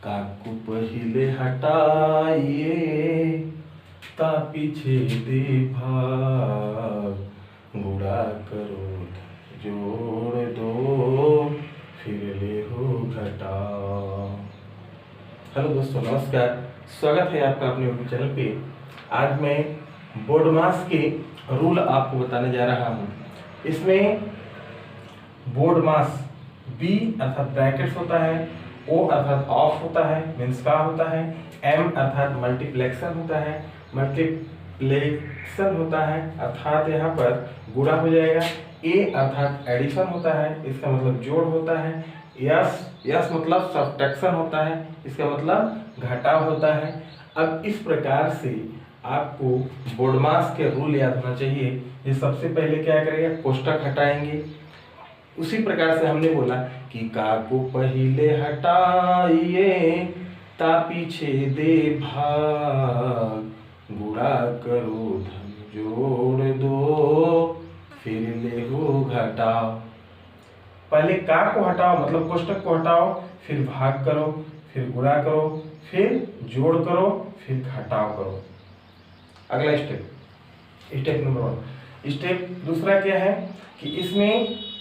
काकू पहिले हटाइए ता पीछे दे भाग, गुणा करो जोड़ दो फिर ले हो घटा। हेलो दोस्तों, नमस्कार। स्वागत है आपका अपने यूट्यूब चैनल पे। आज मैं बोर्ड मास के रूल आपको बताने जा रहा हूँ। इसमें बोर्ड मास बी अर्थात ब्रैकेट्स होता है, ओ अर्थात ऑफ होता है, मीन्स का होता है, एम अर्थात मल्टीप्लेक्शन होता है, मल्टीप्लेक्शन होता है अर्थात यहाँ पर गुणा हो जाएगा, ए अर्थात एडिशन होता है, इसका मतलब जोड़ होता है, यस यस मतलब सब्ट्रैक्शन होता है, इसका मतलब घटाव होता है। अब इस प्रकार से आपको बोर्डमास के रूल याद होना चाहिए। ये सबसे पहले क्या करेंगे, कोष्टक हटाएंगे। उसी प्रकार से हमने बोला कि काकू पहिले हटाइए ता पीछे दे भाग, गुणा करो धन जोड़ दो फिर ले हो घटाओ। पहले का को हटाओ मतलब कोष्टक को हटाओ, फिर भाग करो, फिर गुणा करो, फिर जोड़ करो, फिर घटाव करो। अगला स्टेप नंबर 1। स्टेप दूसरा क्या है कि इसमें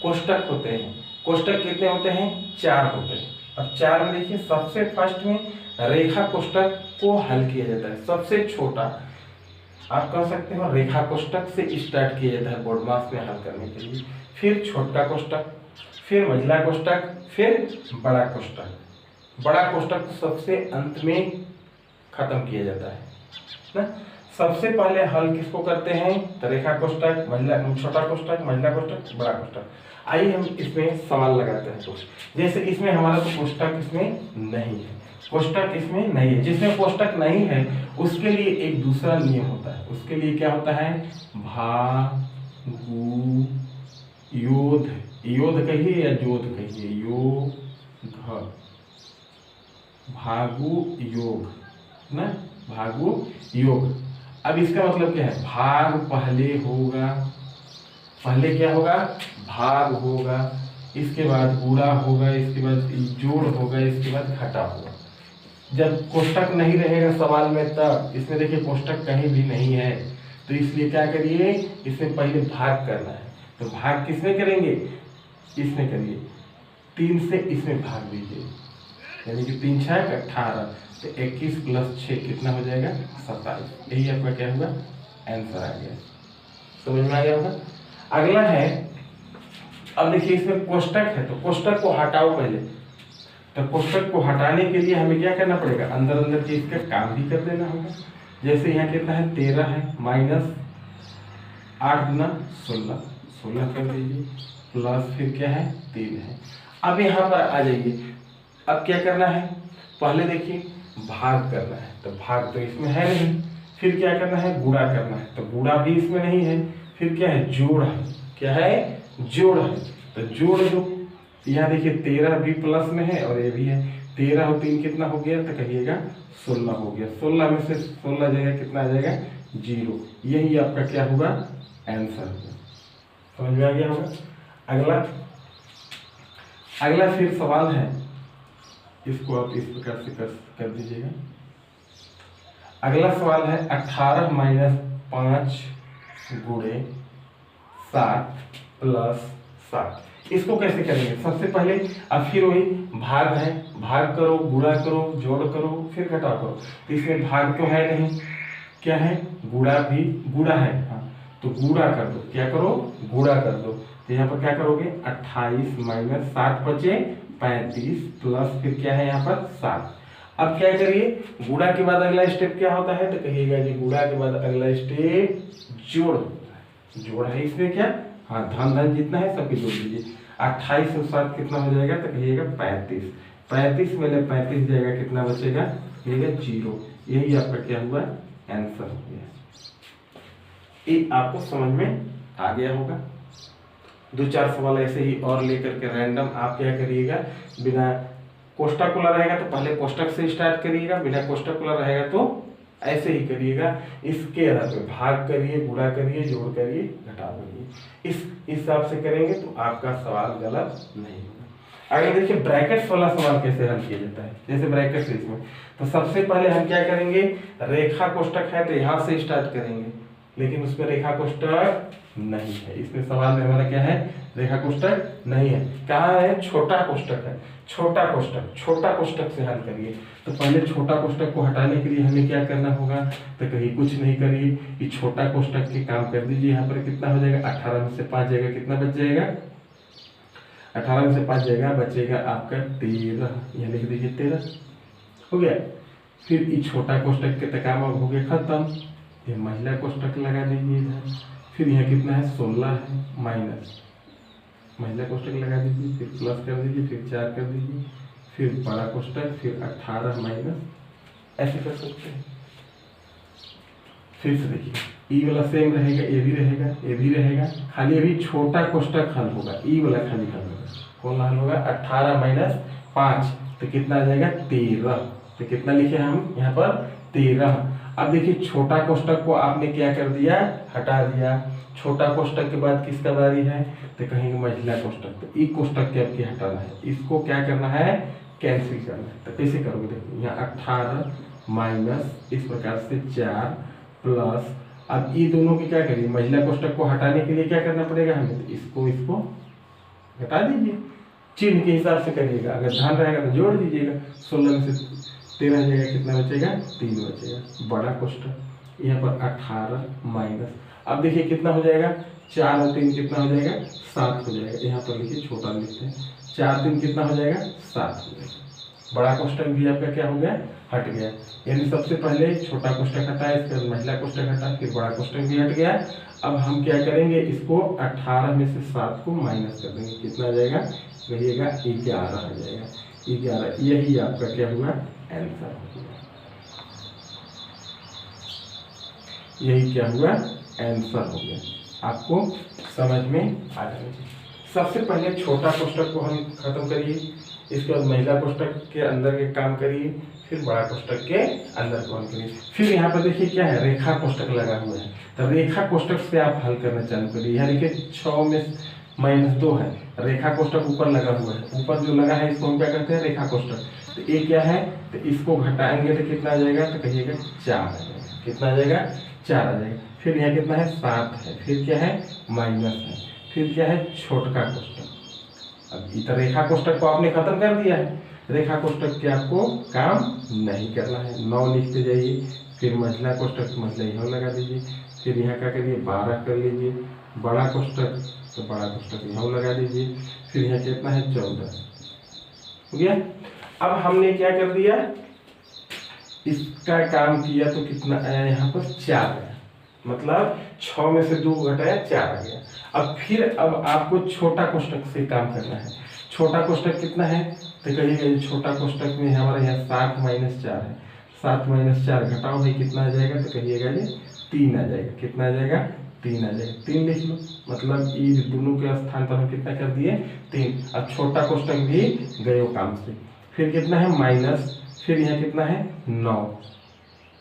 कोष्टक होते हैं। कोष्टक कितने होते हैं? 4 होते हैं। अब 4 में देखिए, सबसे फर्स्ट में रेखा कोष्टक को हल किया जाता है। सबसे छोटा आप कह सकते हो रेखा कोष्टक से स्टार्ट किया जाता है बोर्डमास में हल करने के लिए, फिर छोटा कोष्टक, फिर मझला कोष्टक, फिर बड़ा कोष्टक। बड़ा कोष्टक सबसे अंत में खत्म किया जाता है ना। सबसे पहले हल किसको करते हैं? तो रेखा कोष्टक, छोटा कोष्टक, मझला कोष्टक, बड़ा कोष्टक। आइए हम इसमें सवाल लगाते हैं कुछ। जैसे इसमें हमारा तो कोष्टक इसमें नहीं है, कोष्टक इसमें नहीं है। जिसमें कोष्टक नहीं है उसके लिए एक दूसरा नियम होता है। उसके लिए क्या होता है? भागु योध, योध कहिए या जोध कहिए, योग, भागु योग ना, भागु योग। अब इसका मतलब क्या है? भाग पहले होगा, पहले क्या होगा? भाग होगा, इसके बाद गुणा होगा, इसके बाद जोड़ होगा, इसके बाद घटा होगा। जब कोष्टक नहीं रहेगा सवाल में, तब इसमें देखिए कोष्टक कहीं भी नहीं है, तो इसलिए क्या करिए, इसमें पहले भाग करना है। तो भाग किसमें करेंगे? इसमें करिए, 3 से इसमें भाग दीजिए, यानी कि 3 6 18, तो 21 + 6 कितना हो जाएगा? 27। यही आपका क्या होगा? आंसर आ गया। समझ में आ गया होगा। अगला है, अब देखिए इसमें कोष्टक है, तो कोष्टक को हटाओ पहले। तो कोष्टक को हटाने के लिए हमें क्या करना पड़ेगा? अंदर अंदर के इसका काम भी कर देना होगा। जैसे यहाँ कितना है? 13 है, माइनस 8 गुना 16, 16 कर दीजिए, प्लस फिर क्या है? 3 है। अब यहाँ पर आ जाइए, अब क्या करना है? पहले देखिए भाग करना है, तो भाग तो इसमें है नहीं। फिर क्या करना है? गुणा करना है, तो गुणा भी इसमें नहीं है। फिर क्या है? जोड़ है। क्या है? जोड़ है, तो जोड़ दो। यहाँ देखिए 13 भी प्लस में है और ये भी है। 13 और 3 कितना हो गया? तो कहिएगा 16 हो गया। 16 में से 16 जगह कितना आ जाएगा? 0। यही आपका क्या होगा? आंसर होगा। समझ में आ गया होगा। अगला फिर सवाल है, इसको आप इस प्रकार से कर दीजिएगा। अगला सवाल है 18 - 5 × 7 + 7। इसको कैसे करेंगे? सबसे पहले अब फिर वही भाग है, भाग करो, गुणा करो, जोड़ करो, फिर घटाव करो। तो इसमें भाग तो है नहीं, क्या है? गुणा भी, गुणा है, हाँ, तो गुणा कर दो। क्या करो? गुणा कर दो। तो यहाँ पर क्या करोगे? 28 - 7 बचे 35, प्लस फिर क्या है यहाँ पर? 7। अब क्या करिए? गुणा के बाद अगला स्टेप क्या होता है? तो कहिएगा जी गुणा के बाद अगला स्टेप जोड़ होता है। जोड़ है इसमें क्या? हाँ, धन जितना है सबके जोड़ दीजिए। 28 और 7 कितना हो जाएगा? तो कहिएगा 35। 35 में ले 35 जाएगा, कितना बचेगा? कहिएगा 0। यही आपका क्या हुआ? आंसर हो गया। ये आपको समझ में आ गया होगा। 2-4 सवाल ऐसे ही और लेकर के रैंडम आप क्या करिएगा, बिना कोष्टक खुला रहेगा तो पहले कोष्टक से स्टार्ट करिएगा, बिना कोष्टक खुला रहेगा तो ऐसे ही करिएगा। इसके आधार पे भाग करिए, गुणा करिए, जोड़ करिए, घटा करिए। इस हिसाब से करेंगे तो आपका सवाल गलत नहीं होगा। अगर देखिए ब्रैकेट्स वाला सवाल कैसे हल किया जाता है, जैसे ब्रैकेट्स इसमें, तो सबसे पहले हम क्या करेंगे, रेखा कोष्टक है तो यहाँ से स्टार्ट करेंगे, लेकिन उसमें रेखा कोष्टक नहीं है। इसमें सवाल में हमारा क्या है, रेखा कोष्टक नहीं है। कहाँ है, छोटा कोष्टक है, छोटा कोष्टक, छोटा कोष्टक से हल करिए। तो पहले छोटा कोष्टक को हटाने के लिए हमें क्या करना होगा, तो कहीं कुछ नहीं करिए, ये छोटा कोष्टक के काम कर दीजिए। यहाँ पर कितना हो जाएगा, 18 में से 5 जाएगा, कितना बच जाएगा, 18 में से 5 जाएगा, बचेगा आपका 13, यहाँ लिख दीजिए 13 हो गया। फिर ये छोटा कोष्टक के काम अब हो गया खत्म, ये महिला कोष्टक लगा दीजिए इधर। फिर यहाँ कितना है, 16 है, माइनस महिला कोष्टक लगा दीजिए, फिर प्लस कर दीजिए, फिर 4 कर दीजिए, फिर बड़ा कोष्टक, फिर 18 माइनस, ऐसे कर सकते हैं। फिर से देखिए, ई वाला सेम रहेगा, ए भी रहेगा, ए भी रहेगा, खाली अभी छोटा कोष्टक हल होगा, ई वाला खाली हल होगा। कौन हल होगा, 18 माइनस 5 तो कितना आ जाएगा, 13। तो कितना लिखे हम यहाँ पर, 13। अब देखिए छोटा कोष्टक को आपने क्या कर दिया, हटा दिया। छोटा कोष्टक के बाद किसका बारी है, तो कहेंगे महिला कोष्टक। तो ई कोष्टक के आपके हटाना है, इसको क्या करना है, कैंसिल करना है। तो कैसे करोगे, देखो यहाँ 18 माइनस इस प्रकार से 4 प्लस, अब ये दोनों की क्या करिए, महिला कोष्टक को हटाने के लिए क्या करना पड़ेगा हमें, तो इसको हटा दीजिए, चिन्ह के हिसाब से करिएगा। अगर ध्यान रहेगा तो जोड़ दीजिएगा, 16 में से 13 जाएगा, कितना बचेगा, 3 बचेगा। बड़ा कोष्टक यहाँ पर 18 माइनस, अब देखिए कितना हो जाएगा, 4 और 3 कितना हो जाएगा, 7 हो जाएगा। यहाँ पर लिखिए, छोटा लिखते हैं, 4 3 कितना हो जाएगा, 7 हो जाएगा। बड़ा कोष्टक भी आपका क्या हो गया, हट गया। यानी सबसे पहले छोटा कोष्टक हटा, इसके बाद महिला कोष्टक हटा, फिर बड़ा कोष्टक भी हट गया। अब हम क्या करेंगे, इसको 18 में से 7 को माइनस कर देंगे, कितना आ जाएगा, रहिएगा 11 आ जाएगा, 11। यही आपका क्या हुआ, आंसर हो गया। यही क्या हुआ, आंसर हो गया। आपको समझ में आ जाना चाहिए। सबसे पहले छोटा कोष्टक को हम खत्म करिए, इसके बाद महिला कोष्टक के अंदर के काम करिए, फिर बड़ा कोष्टक के अंदर काम करिए। फिर यहाँ पर देखिए क्या है, रेखा कोष्टक लगा हुआ है, तो रेखा कोष्टक से आप हल करना चालू करिए। यहाँ देखिए 6 में -2 है, रेखा कोष्टक ऊपर लगा हुआ है, ऊपर जो लगा है इसको हम क्या कहते हैं, रेखा कोष्टक। तो ये क्या है, तो इसको घटाएंगे तो कितना आ जाएगा, तो कहिएगा 4 आ जाएगा, कितना आ जाएगा, 4 आ जाएगा। फिर यहाँ कितना है, 7 है, फिर क्या है, माइनस है, फिर क्या है, छोटा कोष्टक। अब इधर रेखा कोष्टक को आपने खत्म कर दिया है, रेखा कोष्टक के आपको काम नहीं करना है। 9 लिखते जाइए, फिर महिला कोष्टक, महिला यहाँ लगा दीजिए, फिर यहाँ क्या करिए, 12 कर लीजिए। बड़ा कोष्टक, तो बड़ा कोष्टक यहाँ लगा दीजिए, फिर यहाँ कितना है, 14 हो गया। अब हमने क्या कर दिया, इसका काम किया तो कितना आया, यहाँ पर 4 आया, मतलब 6 में से 2 घटाया, 4 आ गया। अब आपको छोटा कोष्टक से काम करना है। छोटा कोष्टक कितना है, तो कहिएगा छोटा कोष्टक में हमारे यहाँ 7 माइनस 4 है, 7 माइनस 4 घटाओ भाई, कितना आ जाएगा, तो कहिएगा ये 3 आ जाएगा, कितना आ जाएगा, 3 आ जाएगा। 3 लिख लो, मतलब ये दोनों के स्थान पर हम कितना कर दिए, 3। अब छोटा कोष्टक भी गए काम से। फिर कितना है, माइनस, फिर यहाँ कितना है, 9।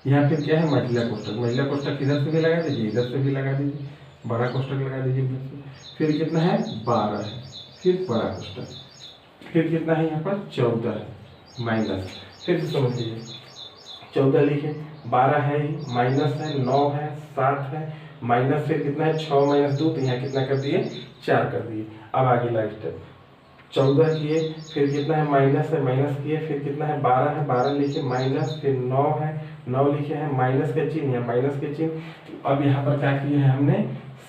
यहाँ फिर क्या है, महिला कोष्टक, महिला कोष्टक इधर से भी लगा दीजिए, इधर से भी लगा दीजिए, बड़ा कोष्टक लगा दीजिए इधर से। फिर कितना है, 12 है, फिर बड़ा कोष्टक, फिर कितना है, यहाँ पर 14 है, माइनस, फिर से समझ लीजिए, 14 लिखे, 12 है, माइनस है, 9 है, 7 है, माइनस, फिर कितना है, 6 माइनस 2, तो यहाँ कितना कर दिए, 4 कर दिए। अब आगे लास्ट स्टेप, 14 किए, फिर कितना है, माइनस है, माइनस किए, फिर कितना है, 12 है, 12 लिखे, माइनस, फिर 9 है, 9 लिखे हैं, माइनस का चिन्ह या माइनस के चिन्ह। अब यहाँ पर क्या किया है हमने,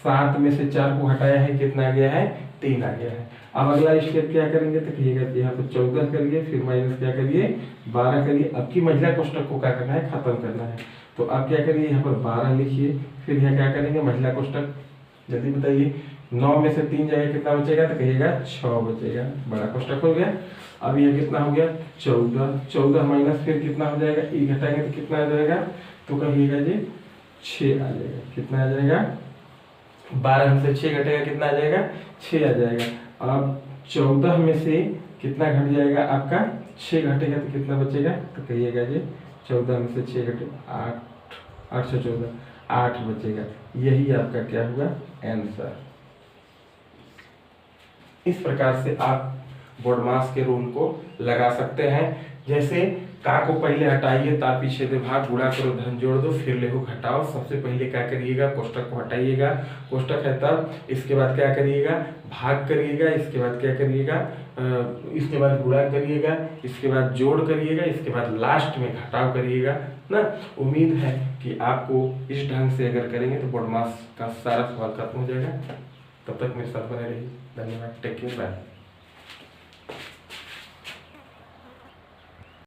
7 में से 4 को हटाया है, कितना आ गया है, 3 आ गया है। अब अगला स्टेप क्या करेंगे, तो कहिएगा यहाँ पर 14 करिए, फिर माइनस क्या करिए, 12 करिए। अब की महिला कोष्टक को क्या करना है, खत्म करना है। तो अब क्या करिए, यहाँ पर 12 लिखिए, फिर यहाँ क्या करेंगे, महिला कोष्टक, जल्दी बताइए, 9 में से 3 जाएगा, कितना बचेगा, तो कहिएगा 6 बचेगा, बड़ा कोष्टक हो गया। अब ये कितना हो गया, 14, 14 माइनस, फिर कितना हो जाएगा, ई घटाएंगे तो कितना आ जाएगा, तो कहिएगा जी 6 आ जाएगा, कितना आ जाएगा, 12 में से 6 घटेगा, कितना आ जाएगा, 6 आ जाएगा। अब 14 में से कितना घट जाएगा आपका, 6 घटेगा तो कितना बचेगा, तो कहिएगा जी 14 में से 6 घटे 8, 8 से 14, 8 बचेगा। यही आपका क्या हुआ, आंसर। इस प्रकार से आप बोडमास के रूल को लगा सकते हैं। जैसे का को पहले हटाइए, ता पीछे दे भाग, गुणा करो धन जोड़ दो, फिर लेहू घटाओ। सबसे पहले क्या करिएगा, कोष्टक को हटाइएगा, कोष्टक है तब, इसके बाद क्या करिएगा, भाग करिएगा, इसके बाद क्या करिएगा, इसके बाद गुणा करिएगा, इसके बाद जोड़ करिएगा, इसके बाद लास्ट में घटाव करिएगा ना। उम्मीद है कि आपको इस ढंग से अगर करेंगे तो बोडमास का सारा सवाल खत्म हो जाएगा। तब तक मेरे साथ बने रहिए। धन्यवाद। Take care, bye.